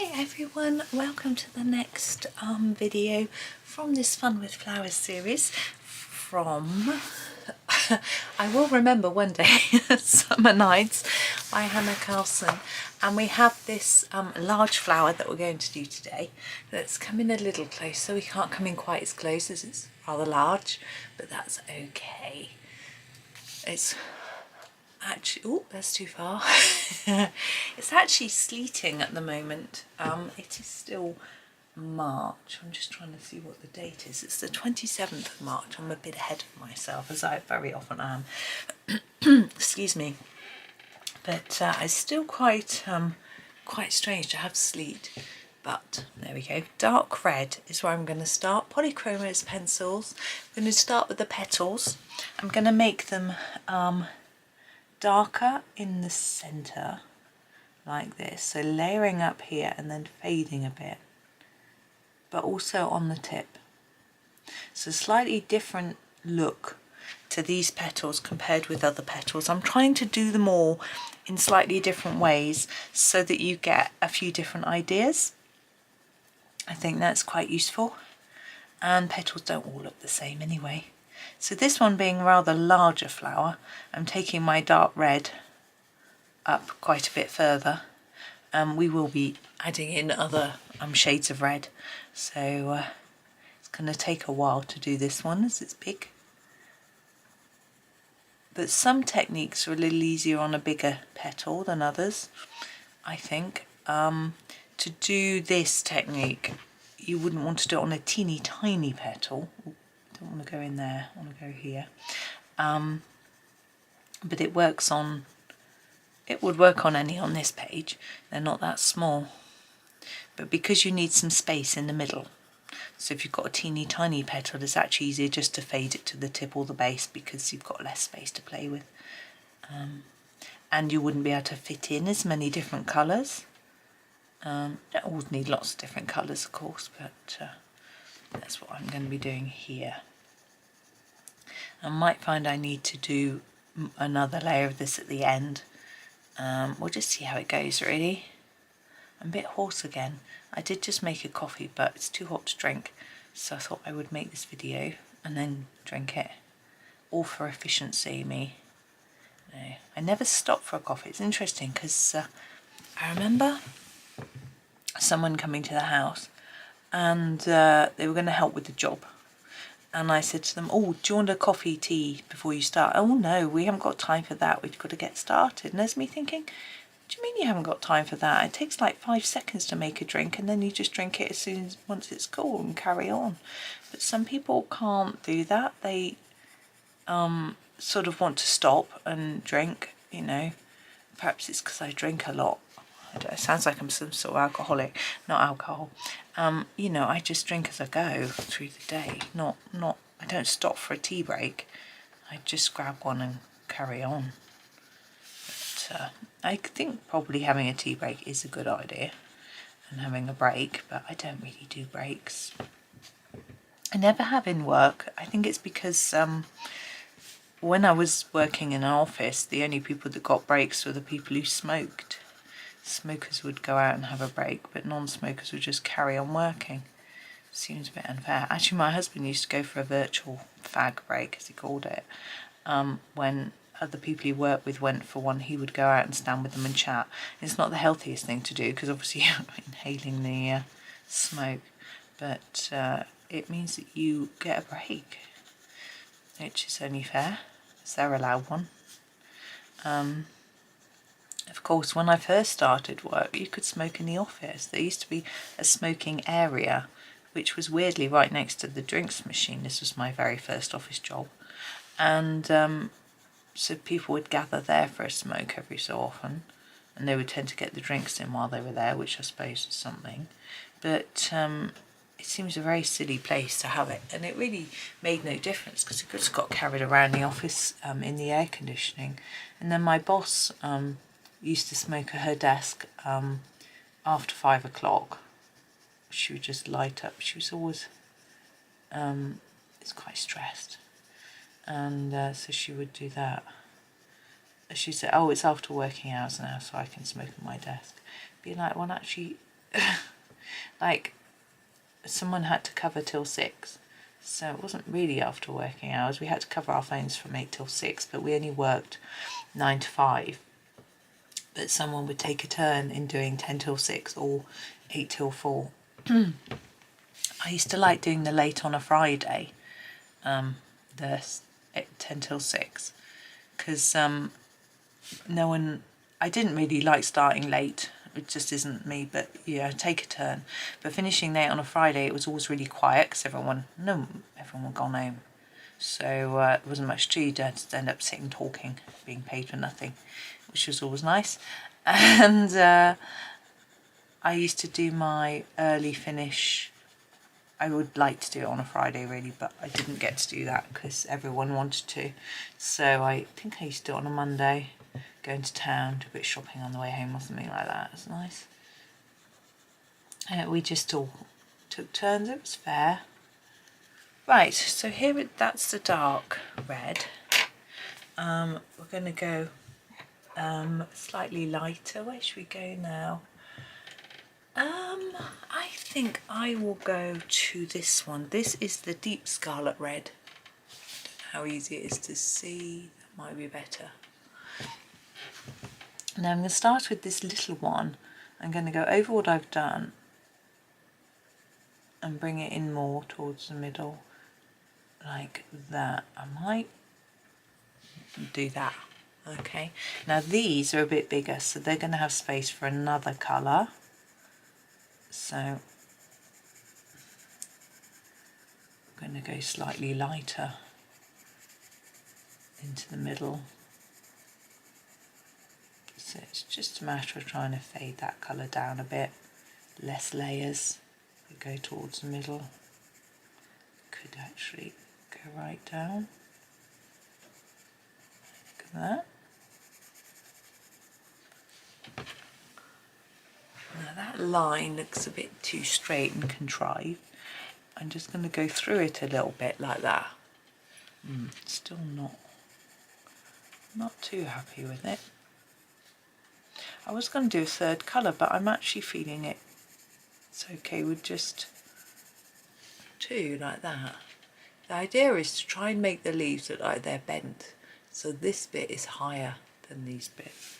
Hi everyone, welcome to the next video from this Fun with Flowers series from, I will remember one day, Summer Nights by Hanna Karlzon. And we have this large flower that we're going to do today. Let's come in a little close, so we can't come in quite as close as it's rather large, but that's okay. It's actually, oh, that's too far. It's actually sleeting at the moment. It is still March. I'm just trying to see what the date is. It's the 27th of March. I'm a bit ahead of myself, as I very often am. Excuse me. But it's still quite strange to have sleet. But there we go. Dark red is where I'm going to start. Polychromos pencils. I'm going to start with the petals. I'm going to make them darker in the centre, like this. So layering up here and then fading a bit, but also on the tip. So slightly different look to these petals compared with other petals. I'm trying to do them all in slightly different ways so that you get a few different ideas. I think that's quite useful, and petals don't all look the same anyway. So this one being a rather larger flower, I'm taking my dark red up quite a bit further. We will be adding in other shades of red, so it's going to take a while to do this one as it's big. But some techniques are a little easier on a bigger petal than others, I think. To do this technique, you wouldn't want to do it on a teeny tiny petal. Don't want to go in there, I want to go here. But it works on, it would work on any on this page. They're not that small. But because you need some space in the middle, so if you've got a teeny tiny petal, it's actually easier just to fade it to the tip or the base because you've got less space to play with. And you wouldn't be able to fit in as many different colours. Don't always need lots of different colours, of course, but that's what I'm going to be doing here. I might find I need to do another layer of this at the end. We'll just see how it goes, really. I'm a bit hoarse again. I did just make a coffee, but it's too hot to drink, so I thought I would make this video and then drink it. All for efficiency, me. No, I never stop for a coffee. It's interesting because I remember someone coming to the house and they were going to help with the job. And I said to them, oh, do you want a coffee, tea before you start? Oh no, we haven't got time for that. We've got to get started. And there's me thinking, what do you mean you haven't got time for that? It takes like 5 seconds to make a drink and then you just drink it as soon as once it's cool and carry on. But some people can't do that. They sort of want to stop and drink, you know. Perhaps it's because I drink a lot. It sounds like I'm some sort of alcoholic, not alcohol. You know, I just drink as I go through the day. I don't stop for a tea break. I just grab one and carry on. But I think probably having a tea break is a good idea, and having a break, but I don't really do breaks. I never have in work. I think it's because when I was working in an office, the only people that got breaks were the people who smoked. Smokers would go out and have a break, but non-smokers would just carry on working. Seems a bit unfair. Actually, my husband used to go for a virtual fag break, as he called it. When other people he worked with went for one, he would go out and stand with them and chat. It's not the healthiest thing to do because obviously you're inhaling the smoke, but it means that you get a break, which is only fair, as they're allowed one. Of course, when I first started work, you could smoke in the office. There used to be a smoking area, which was weirdly right next to the drinks machine. This was my very first office job. And so people would gather there for a smoke every so often. And they would tend to get the drinks in while they were there, which I suppose is something. But it seems a very silly place to have it. And it really made no difference because it just got carried around the office in the air conditioning. And then my boss used to smoke at her desk after 5 o'clock. She would just light up. She was always it's quite stressed, and so she would do that. She said, oh, it's after working hours now, so I can smoke at my desk. Be like, well, actually like someone had to cover till 6, so it wasn't really after working hours. We had to cover our phones from 8 till 6, but we only worked 9 to 5. But someone would take a turn in doing 10 till 6 or 8 till 4. I used to like doing the late on a Friday, the 10 till 6, because I didn't really like starting late. It just isn't me, but yeah, take a turn. But finishing late on a Friday, it was always really quiet because everyone had gone home. So there wasn't much to do. You'd just end up sitting talking, being paid for nothing, which was always nice. And I used to do my early finish. I would like to do it on a Friday really, but I didn't get to do that because everyone wanted to. So I think I used to do it on a Monday, go into town, do a bit of shopping on the way home or something like that. It was nice. We just all took turns. It was fair. Right, so that's the dark red. We're going to go slightly lighter. Where should we go now? I think I will go to this one. This is the deep scarlet red. How easy it is to see. That might be better. Now I'm going to start with this little one. I'm going to go over what I've done and bring it in more towards the middle, like that. I might do that. Okay, now these are a bit bigger, so they're going to have space for another colour. So I'm going to go slightly lighter into the middle. So it's just a matter of trying to fade that colour down a bit. Less layers. We go towards the middle. Could actually go right down. Look at that. Now that line looks a bit too straight and contrived. I'm just going to go through it a little bit like that. Still not too happy with it. I was going to do a third colour, but I'm actually feeling it's okay with just 2 like that. The idea is to try and make the leaves look like they're bent, so this bit is higher than these bits.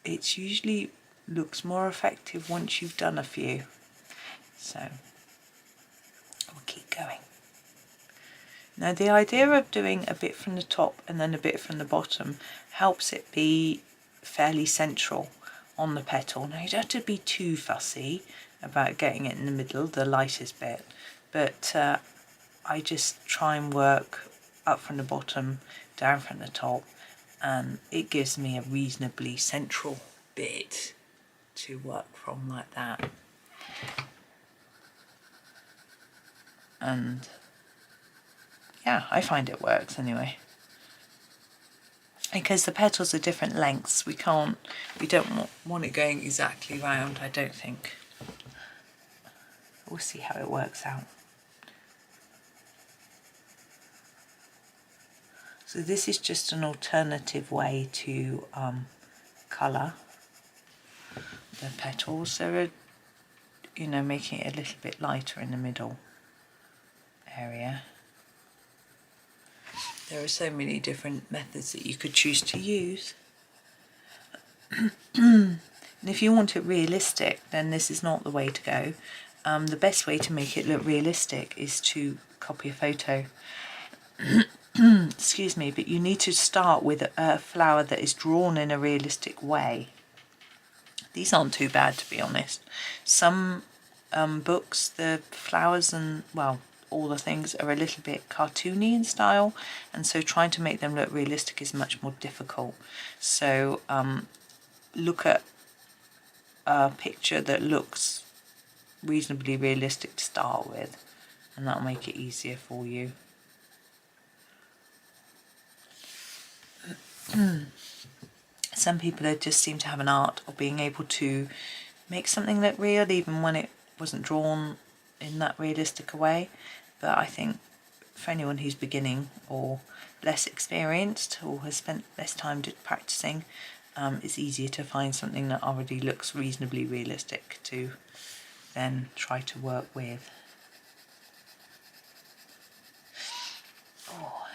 It usually looks more effective once you've done a few, so we'll keep going. Now the idea of doing a bit from the top and then a bit from the bottom helps it be fairly central on the petal. Now you don't have to be too fussy about getting it in the middle, the lightest bit, but I just try and work up from the bottom, down from the top, and it gives me a reasonably central bit to work from like that. And yeah, I find it works anyway. Because the petals are different lengths, we don't want it going exactly round, I don't think. We'll see how it works out. So this is just an alternative way to colour the petals. So, making it a little bit lighter in the middle area. There are so many different methods that you could choose to use. And if you want it realistic, then this is not the way to go. The best way to make it look realistic is to copy a photo. Excuse me, but you need to start with a flower that is drawn in a realistic way. These aren't too bad, to be honest. Some books, the flowers and, well, all the things are a little bit cartoony in style, and so trying to make them look realistic is much more difficult. So look at a picture that looks reasonably realistic to start with, and that'll make it easier for you. Some people just seem to have an art of being able to make something look real even when it wasn't drawn in that realistic a way. But I think for anyone who's beginning or less experienced or has spent less time practicing, it's easier to find something that already looks reasonably realistic to then try to work with. Oh,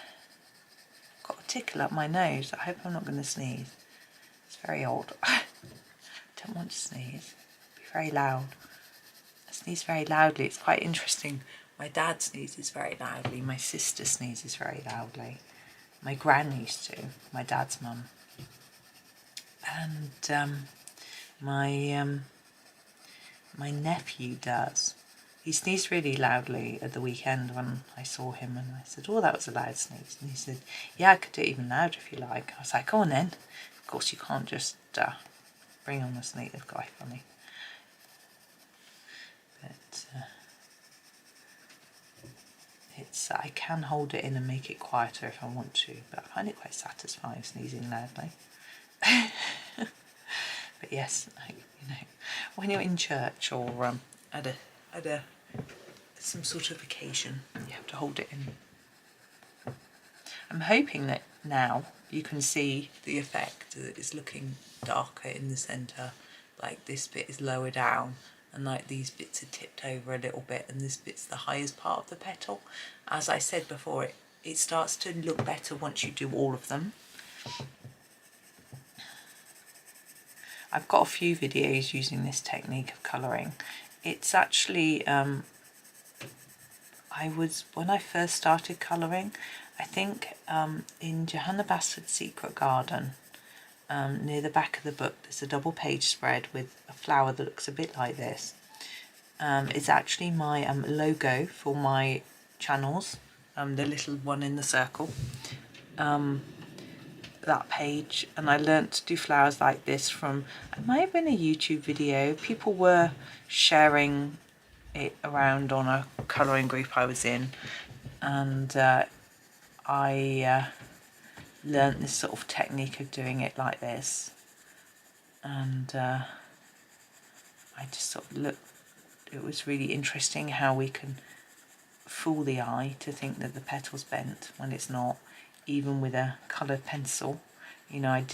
got a tickle up my nose. I hope I'm not going to sneeze. It's very odd. I don't want to sneeze. It'd be very loud. I sneeze very loudly. It's quite interesting. My dad sneezes very loudly. My sister sneezes very loudly. My gran used to, my dad's mum. And my nephew does. He sneezed really loudly at the weekend when I saw him, and I said, oh, that was a loud sneeze. And he said, yeah, I could do it even louder if you like. I was like, go on then. Of course, you can't just bring on the sneeze. It's quite funny. But I can hold it in and make it quieter if I want to, but I find it quite satisfying sneezing loudly. But yes, you know, when you're in church or at some sort of occasion, you have to hold it in. I'm hoping that now you can see the effect, that it's looking darker in the centre, like this bit is lower down and like these bits are tipped over a little bit, and this bit's the highest part of the petal. As I said before, it starts to look better once you do all of them. I've got a few videos using this technique of colouring. It's actually, when I first started colouring, I think in Johanna Basford's Secret Garden, near the back of the book, there's a double page spread with a flower that looks a bit like this. It's actually my logo for my channels, the little one in the circle. That page, and I learnt to do flowers like this from, it might have been a YouTube video. People were sharing it around on a colouring group I was in, and I learnt this sort of technique of doing it like this, and I just sort of looked, it was really interesting how we can fool the eye to think that the petal's bent when it's not, even with a coloured pencil. You know, I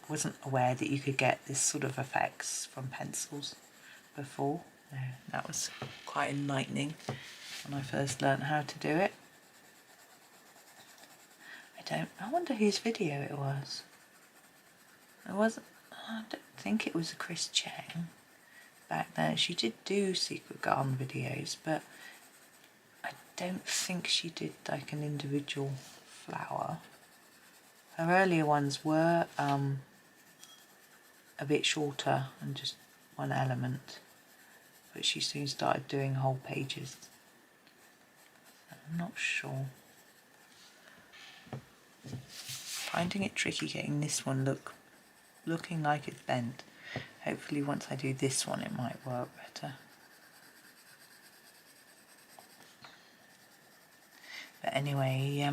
wasn't aware that you could get this sort of effects from pencils before. That was quite enlightening when I first learnt how to do it. I wonder whose video it was. I don't think it was a Chris Cheng back then. She did do Secret Garden videos, but I don't think she did like an individual flower. Her earlier ones were a bit shorter and just one element, but she soon started doing whole pages. I'm not sure. Finding it tricky getting this one looking like it's bent. Hopefully once I do this one it might work better. But anyway,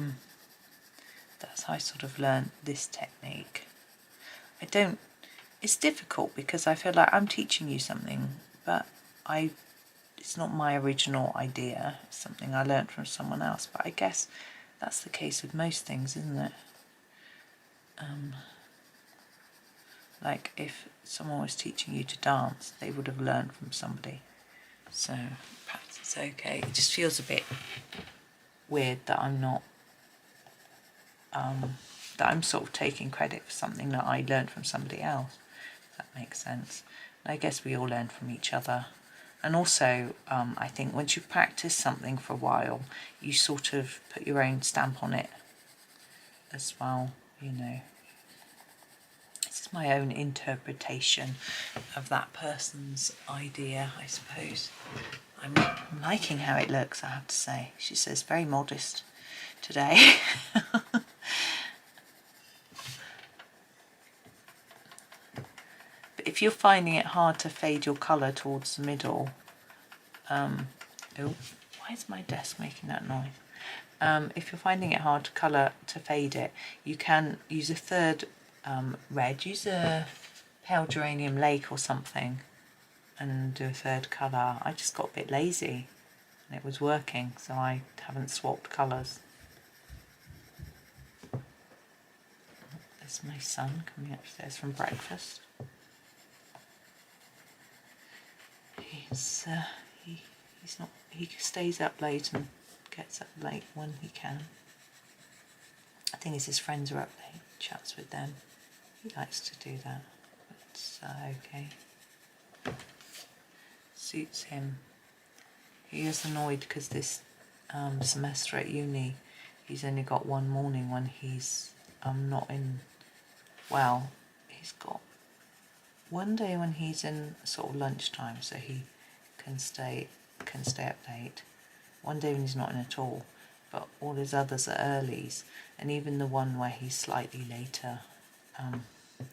that's how I sort of learned this technique. It's difficult because I feel like I'm teaching you something, but it's not my original idea. It's something I learned from someone else, but I guess that's the case with most things, isn't it? Like if someone was teaching you to dance, they would have learned from somebody. So perhaps it's okay. It just feels a bit weird that I'm not, that I'm sort of taking credit for something that I learned from somebody else. If that makes sense. And I guess we all learn from each other. And also, I think once you practice something for a while, you sort of put your own stamp on it as well, you know. This is my own interpretation of that person's idea, I suppose. I'm liking how it looks, I have to say. She says very modest today. But if you're finding it hard to fade your colour towards the middle, oh, why is my desk making that noise? If you're finding it hard to fade it, you can use a third red. Use a pale geranium lake or something and do a third colour. I just got a bit lazy and it was working, so I haven't swapped colours. There's There's my son coming upstairs from breakfast. He stays up late and gets up late when he can. I think his friends are up late, chats with them. He likes to do that, but it's okay. Suits him. He is annoyed because this semester at uni, he's only got one morning when he's not in. Well, he's got one day when he's in sort of lunchtime, so he can stay up late. One day when he's not in at all, but all his others are earlies, and even the one where he's slightly later,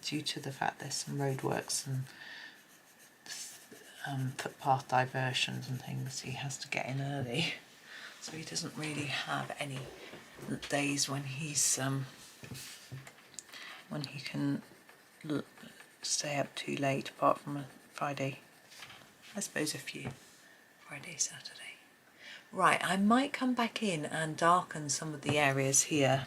due to the fact there's some roadworks and footpath diversions and things, he has to get in early. So he doesn't really have any days when he's when he can stay up too late, apart from a Friday. I suppose a few. Friday, Saturday. Right, I might come back in and darken some of the areas here,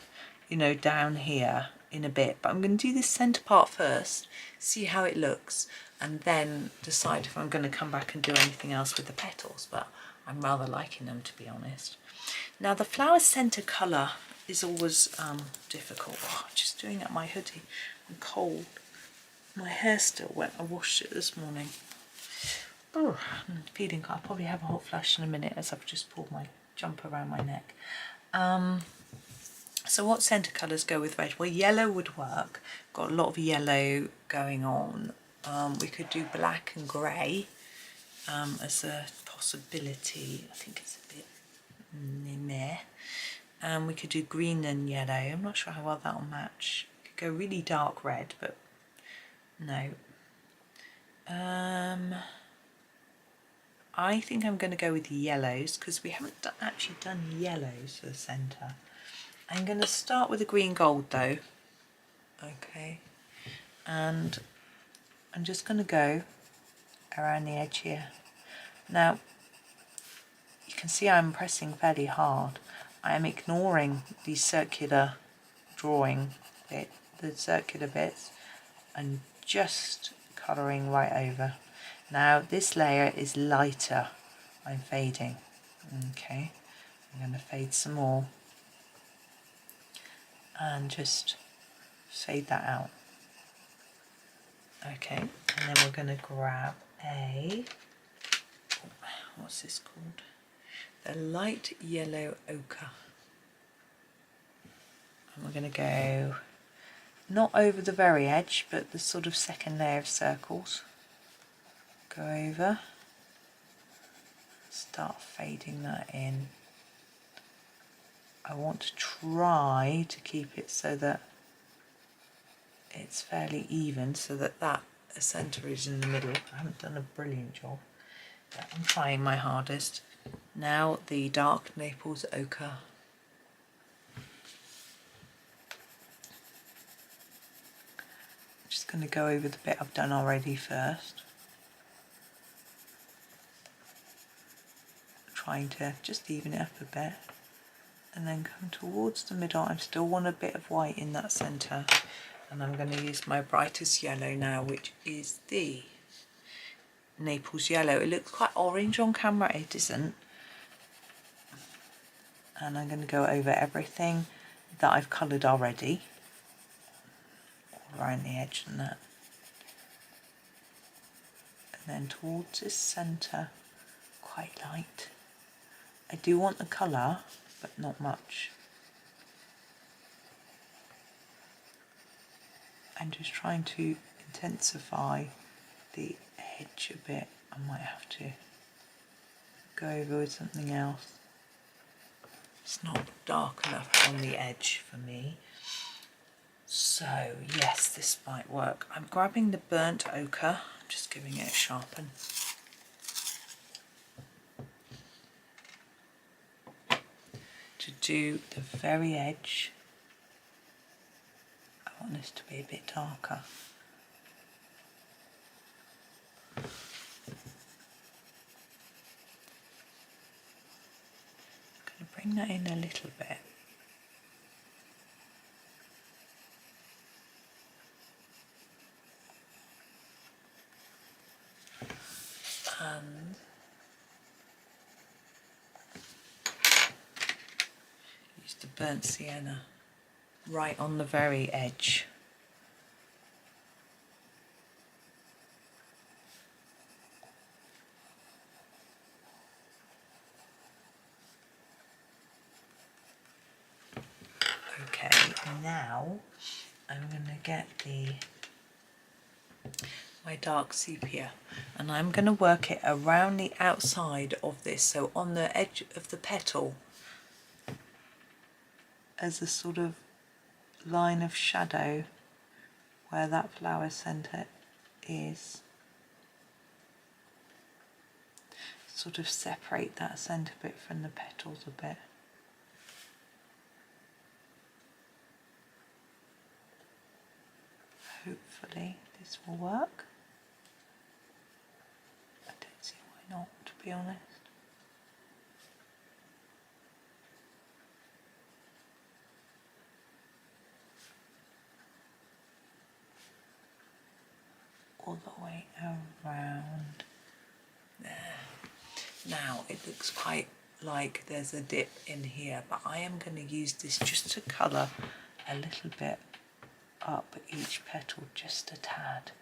you know, down here in a bit, but I'm going to do this centre part first, see how it looks, and then decide if I'm going to come back and do anything else with the petals, but I'm rather liking them, to be honest. Now the flower centre colour is always difficult. Oh, just doing up my hoodie, I'm cold. My hair's still wet, I washed it this morning. Oh, I'm feeling, I'll probably have a hot flash in a minute as I've just pulled my jumper around my neck. So what centre colours go with red? Well, yellow would work. Got a lot of yellow going on. We could do black and grey as a possibility. I think it's a bit meh. We could do green and yellow. I'm not sure how well that will match. Could go really dark red, but no. I think I'm going to go with yellows because we haven't actually done yellows for the centre. I'm going to start with a green gold though. Okay. And I'm just going to go around the edge here. Now, you can see I'm pressing fairly hard. I am ignoring the circular drawing bit, the circular bits, and just colouring right over. Now this layer is lighter, I'm fading. Okay, I'm going to fade some more and just fade that out. Okay, and then we're going to grab what's this called? The light yellow ochre. And we're going to go not over the very edge, but the sort of second layer of circles. Go over, start fading that in. I want to try to keep it so that it's fairly even, so that that centre is in the middle. I haven't done a brilliant job, but I'm trying my hardest. Now the dark Naples ochre. I'm just going to go over the bit I've done already first. Trying to just even it up a bit, and then come towards the middle. I still want a bit of white in that centre, and I'm going to use my brightest yellow now, which is the Naples yellow. It looks quite orange on camera, it isn't. And I'm going to go over everything that I've coloured already, all around the edge and that, and then towards this centre, quite light. I do want the colour, but not much. I'm just trying to intensify the edge a bit. I might have to go over with something else. It's not dark enough on the edge for me. So yes, this might work. I'm grabbing the burnt ochre, just giving it a sharpen. To do the very edge, I want this to be a bit darker. I'm going to bring that in a little bit. and use the burnt sienna right on the very edge. Okay, now I'm going to get my dark sepia, and I'm going to work it around the outside of this, so on the edge of the petal, as a sort of line of shadow where that flower centre is. Sort of separate that centre bit from the petals a bit. Hopefully this will work. I don't see why not, to be honest. All the way around there. Now it looks quite like there's a dip in here, but I am going to use this just to colour a little bit up each petal, just a tad,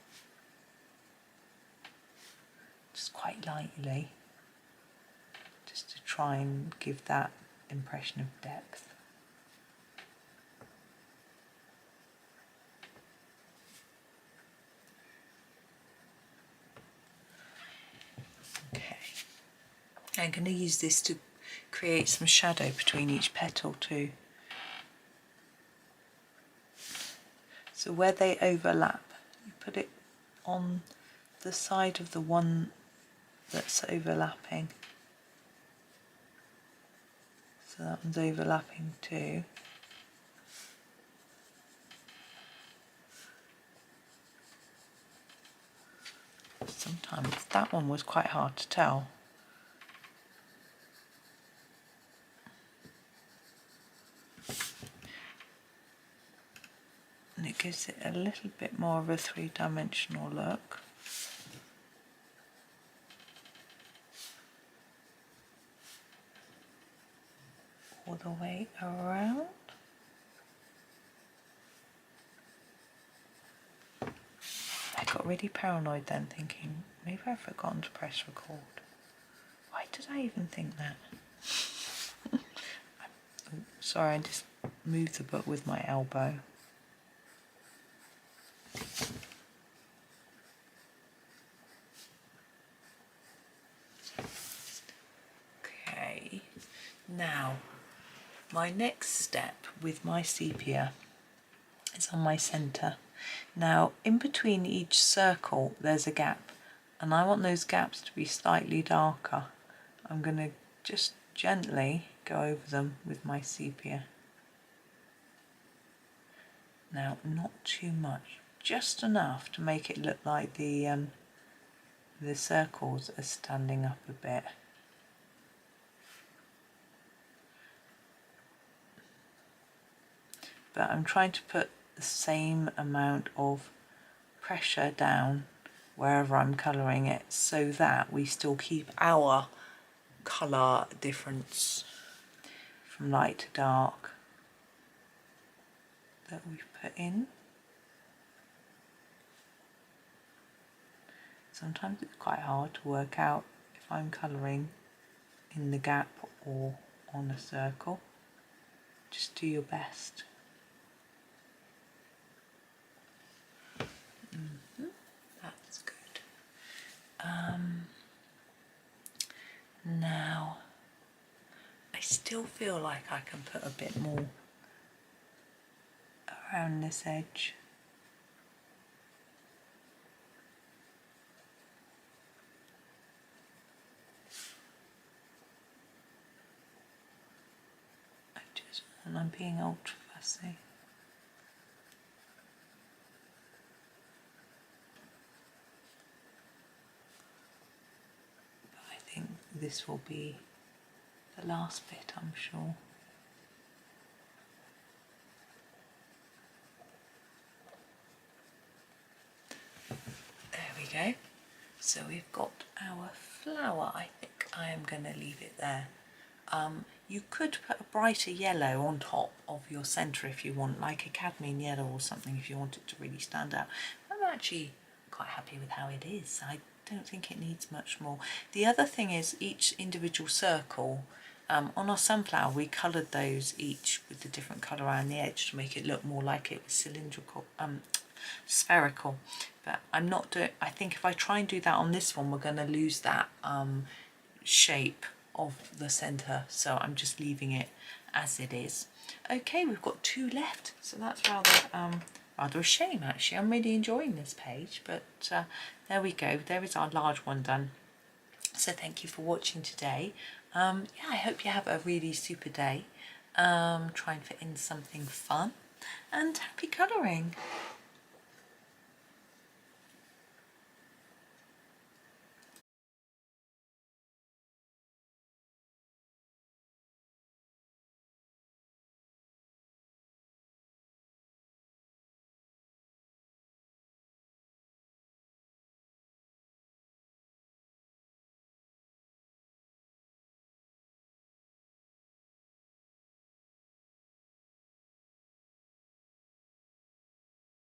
just quite lightly, just to try and give that impression of depth. Okay, I'm going to use this to create some shadow between each petal too. So where they overlap, you put it on the side of the one that's overlapping. So that one's overlapping too. Sometimes that one was quite hard to tell. And it gives it a little bit more of a three-dimensional look. All the way around. I got really paranoid then, thinking maybe I've forgotten to press record. Why did I even think that? Oh, sorry, I just moved the book with my elbow. Okay, now my next step with my sepia is on my centre. Now in between each circle there's a gap, and I want those gaps to be slightly darker. I'm going to just gently go over them with my sepia. Now not too much, just enough to make it look like the circles are standing up a bit. But I'm trying to put the same amount of pressure down wherever I'm colouring it, so that we still keep our colour difference from light to dark that we've put in. Sometimes it's quite hard to work out if I'm colouring in the gap or on a circle. Just do your best. That's good. Now, I still feel like I can put a bit more around this edge. And I'm being ultra fussy. But I think this will be the last bit, I'm sure. There we go. So we've got our flower. I think I am going to leave it there. You could put a brighter yellow on top of your centre if you want, like a cadmium yellow or something, if you want it to really stand out. I'm actually quite happy with how it is. I don't think it needs much more. The other thing is each individual circle, on our sunflower we coloured those each with the different colour around the edge to make it look more like it was cylindrical, spherical. But I'm not doing, I think if I try and do that on this one, we're going to lose that shape of the centre, so I'm just leaving it as it is. Okay, we've got 2 left, so that's rather a shame actually. I'm really enjoying this page, but there we go, there is our large one done. So thank you for watching today. Yeah, I hope you have a really super day. Try and fit in something fun, and happy colouring.